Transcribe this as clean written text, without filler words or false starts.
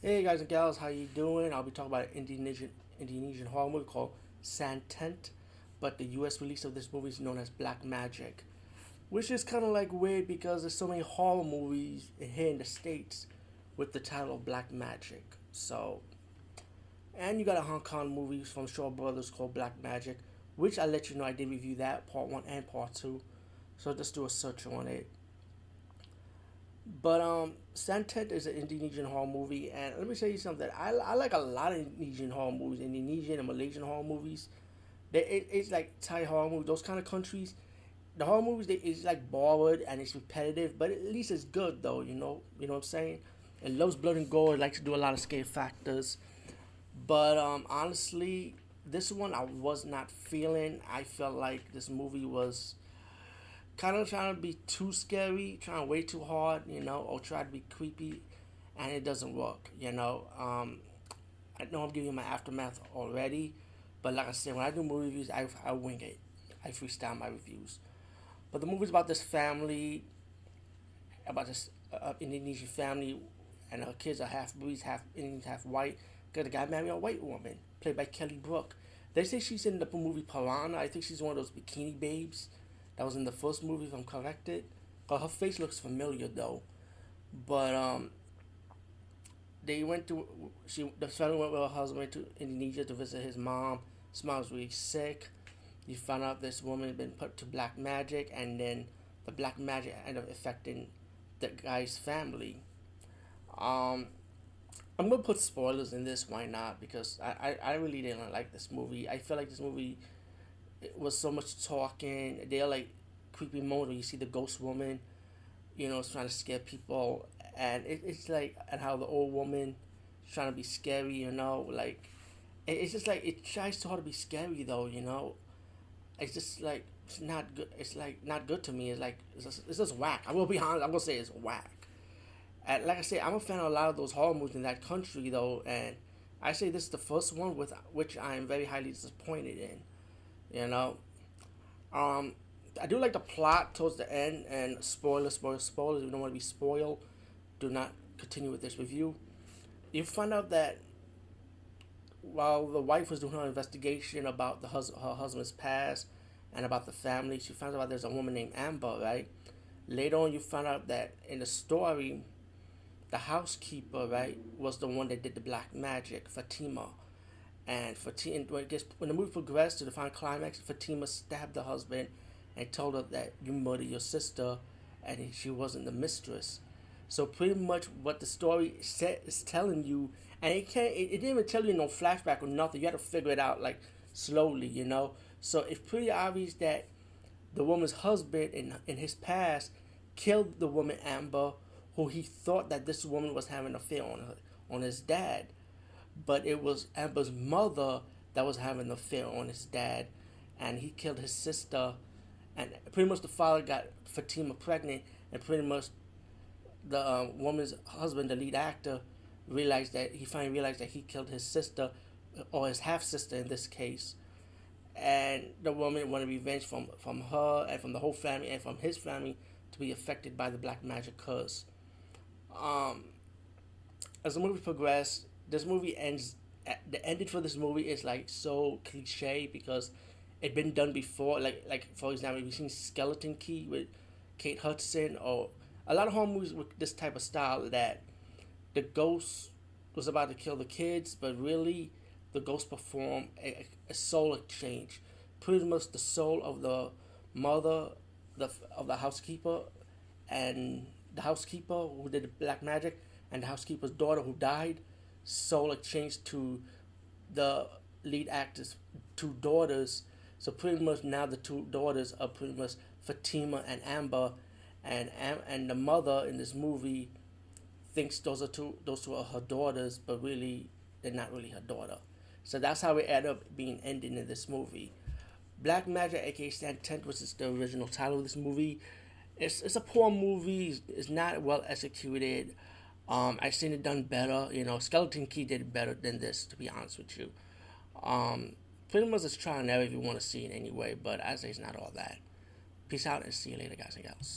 Hey guys and gals, how you doing? I'll be talking about an Indonesian horror movie called Santet, but the U.S. release of this movie is known as Black Magic, which is kind of like weird because there's so many horror movies here in the states with the title of Black Magic. So, and you got a Hong Kong movie from Shaw Brothers called Black Magic, which I let you know I did review that part one and part two. So just do a search on it. But Santet is an Indonesian horror movie, and let me tell you something. I like a lot of Indonesian horror movies, Indonesian and Malaysian horror movies. It's like Thai horror movies, those kind of countries. The horror movies it's like bored and it's repetitive, but at least it's good though. You know what I'm saying. It loves blood and gore. It likes to do a lot of scare factors. But honestly, this one I was not feeling. I felt like this movie was kind of trying to be too scary, trying way too hard, or try to be creepy, and it doesn't work. I know I'm giving you my aftermath already, but like I said, when I do movie reviews, I wing it. I freestyle my reviews. But the movie's about this family, about this Indonesian family, and her kids are half Breeze, half Indian, half white. Got a guy married a white woman, played by Kelly Brook. They say she's in the movie Piranha. I think she's one of those bikini babes that was in the first movie, if I'm corrected. Her face looks familiar though. But they went to the family went with her husband to Indonesia to visit his mom. His mom was really sick. You found out this woman had been put to black magic, and then the black magic ended up affecting the guy's family. Um, I'm gonna put spoilers in this. Why not? Because I really didn't like this movie. I feel like this movie it was so much talking. They're like creepy moments where you see the ghost woman, is trying to scare people, and it's like and how the old woman is trying to be scary. Like it's just like it tries so hard to be scary though. It's just like it's not good. It's like not good to me. It's just whack. I will be honest. I'm gonna say it's whack. And like I said, I'm a fan of a lot of those horror movies in that country though, and I say this is the first one with which I am very highly disappointed in. You know, um, I do like the plot towards the end, and spoilers. If you don't want to be spoiled, do not continue with this review. You find out that while the wife was doing her investigation about her husband's past and about the family, she found out there's a woman named Amber, right? Later on, you find out that in the story, the housekeeper, right, was the one that did the black magic, Fatima. And Fatima, when the movie progressed to the final climax, Fatima stabbed the husband and told her that you murdered your sister, and she wasn't the mistress. So pretty much what the story is telling you, and it didn't even tell you no flashback or nothing. You had to figure it out like slowly. So it's pretty obvious that the woman's husband in his past killed the woman Amber, who he thought that this woman was having an affair on his dad, but it was Amber's mother that was having an affair on his dad, and he killed his sister, and pretty much the father got Fatima pregnant, and pretty much the woman's husband, the lead actor, finally realized that he killed his sister, or his half sister in this case, and the woman wanted revenge from her and from the whole family and from his family to be affected by the black magic curse. Um, as the movie progressed, this movie ends. The ending for this movie is like so cliche because it been done before. Like for example, we've seen Skeleton Key with Kate Hudson, or a lot of horror movies with this type of style that the ghost was about to kill the kids, but really the ghost performed a soul exchange. Pretty much the soul of the mother, of the housekeeper, and the housekeeper who did the black magic, and the housekeeper's daughter who died, soul exchanged to the lead actor's two daughters. So pretty much now the two daughters are pretty much Fatima and Amber, and the mother in this movie thinks those two are her daughters, but really they're not really her daughter. So that's how it ended up being ending in this movie. Black Magic, aka Santet, which is the original title of this movie. It's a poor movie. It's not well executed. I've seen it done better. Skeleton Key did better than this, to be honest with you. Um, Pretty much it's trial and error if you want to see it anyway, but I say it's not all that. Peace out and see you later, guys and gals.